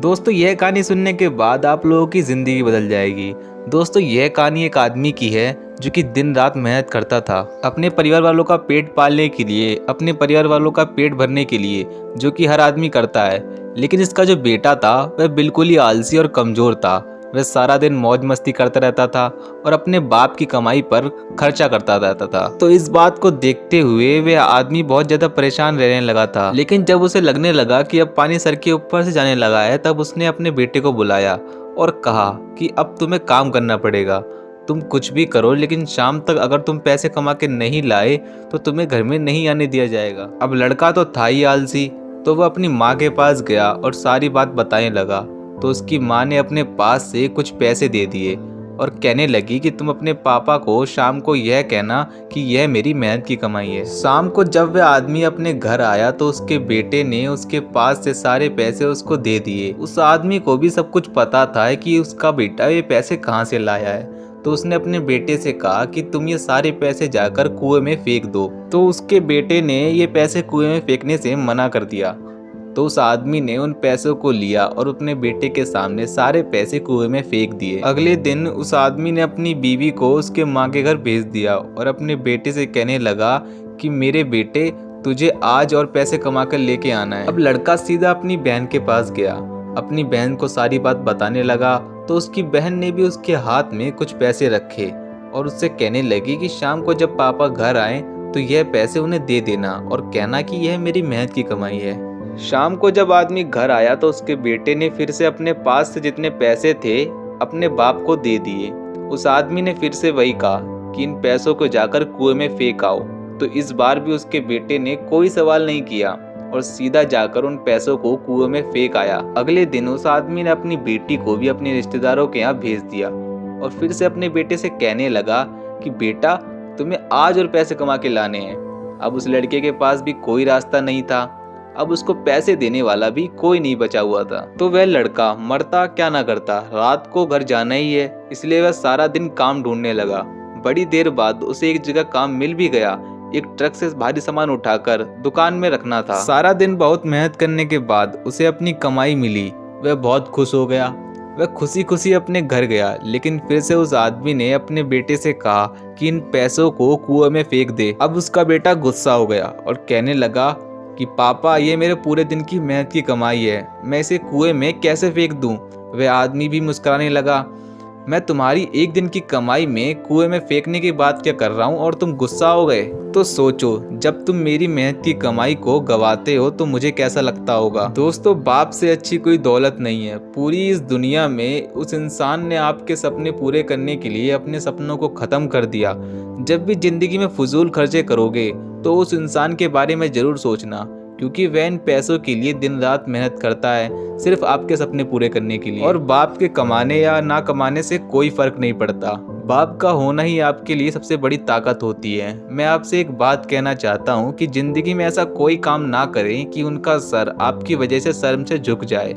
दोस्तों यह कहानी सुनने के बाद आप लोगों की ज़िंदगी बदल जाएगी। दोस्तों यह कहानी एक आदमी की है जो कि दिन रात मेहनत करता था अपने परिवार वालों का पेट पालने के लिए, अपने परिवार वालों का पेट भरने के लिए, जो कि हर आदमी करता है। लेकिन इसका जो बेटा था वह बिल्कुल ही आलसी और कमज़ोर था। वह सारा दिन मौज मस्ती करता रहता था और अपने बाप की कमाई पर खर्चा करता रहता था। तो इस बात को देखते हुए वह आदमी बहुत ज़्यादा परेशान रहने लगा था। लेकिन जब उसे लगने लगा कि अब पानी सर के ऊपर से जाने लगा है, तब उसने अपने बेटे को बुलाया और कहा कि अब तुम्हें काम करना पड़ेगा। तुम कुछ भी करो, लेकिन शाम तक अगर तुम पैसे कमा के नहीं लाए तो तुम्हें घर में नहीं आने दिया जाएगा। अब लड़का तो था ही आलसी, तो वह अपनी माँ के पास गया और सारी बात बताने लगा। तो उसकी माँ ने अपने पास से कुछ पैसे दे दिए और कहने लगी कि तुम अपने पापा को शाम को यह कहना कि यह मेरी मेहनत की कमाई है। शाम को जब वह आदमी अपने घर आया तो उसके बेटे ने उसके पास से सारे पैसे उसको दे दिए। उस आदमी को भी सब कुछ पता था कि उसका बेटा ये पैसे कहाँ से लाया है। तो उसने अपने बेटे से कहा कि तुम ये सारे पैसे जाकर कुएं में फेंक दो। तो उसके बेटे ने ये पैसे कुएं में फेंकने से मना कर दिया। तो उस आदमी ने उन पैसों को लिया और अपने बेटे के सामने सारे पैसे कुएं में फेंक दिए। अगले दिन उस आदमी ने अपनी बीवी को उसके माँ के घर भेज दिया और अपने बेटे से कहने लगा कि मेरे बेटे, तुझे आज और पैसे कमा कर लेके आना है। अब लड़का सीधा अपनी बहन के पास गया, अपनी बहन को सारी बात बताने लगा। तो उसकी बहन ने भी उसके हाथ में कुछ पैसे रखे और उससे कहने लगी कि शाम को जब पापा घर आए तो यह पैसे उन्हें दे देना और कहना कि यह मेरी मेहनत की कमाई है। शाम को जब आदमी घर आया तो उसके बेटे ने फिर से अपने पास से जितने पैसे थे अपने बाप को दे दिए। उस आदमी ने फिर से वही कहा कि इन पैसों को जाकर कुएं में फेंक आओ। तो इस बार भी उसके बेटे ने कोई सवाल नहीं किया और सीधा जाकर उन पैसों को कुएं में फेंक आया। अगले दिन उस आदमी ने अपनी बेटी को भी अपने रिश्तेदारों के यहाँ भेज दिया और फिर से अपने बेटे से कहने लगा कि बेटा, तुम्हें आज और पैसे कमा के लाने हैं। अब उस लड़के के पास भी कोई रास्ता नहीं था, अब उसको पैसे देने वाला भी कोई नहीं बचा हुआ था। तो वह लड़का मरता क्या ना करता, रात को घर जाना ही है, इसलिए वह सारा दिन काम ढूंढने लगा। बड़ी देर बाद उसे एक जगह काम मिल भी गया। एक ट्रक से भारी सामान उठाकर दुकान में रखना था। सारा दिन बहुत मेहनत करने के बाद उसे अपनी कमाई मिली। वह बहुत खुश हो गया। वह खुशी खुशी अपने घर गया। लेकिन फिर से उस आदमी ने अपने बेटे से कहा कि इन पैसों को कुएं में फेंक दे। अब उसका बेटा गुस्सा हो गया और कहने लगा कि पापा, ये मेरे पूरे दिन की मेहनत की कमाई है, मैं इसे कुएं में कैसे फेंक दूं। वह आदमी भी मुस्कुराने लगा, मैं तुम्हारी एक दिन की कमाई में कुएं में फेंकने की बात क्या कर रहा हूं और तुम गुस्सा हो गए। तो सोचो, जब तुम मेरी मेहनत की कमाई को गवाते हो तो मुझे कैसा लगता होगा। दोस्तों, बाप से अच्छी कोई दौलत नहीं है। पूरी इस दुनिया में उस इंसान ने आपके सपने पूरे करने के लिए अपने सपनों को खत्म कर दिया। जब भी जिंदगी में फजूल खर्चे करोगे तो उस इंसान के बारे में जरूर सोचना, क्योंकि वह इन पैसों के लिए दिन रात मेहनत करता है, सिर्फ आपके सपने पूरे करने के लिए। और बाप के कमाने या ना कमाने से कोई फर्क नहीं पड़ता। बाप का होना ही आपके लिए सबसे बड़ी ताकत होती है। मैं आपसे एक बात कहना चाहता हूँ कि जिंदगी में ऐसा कोई काम ना करें कि उनका सर आपकी वजह से शर्म से झुक जाए।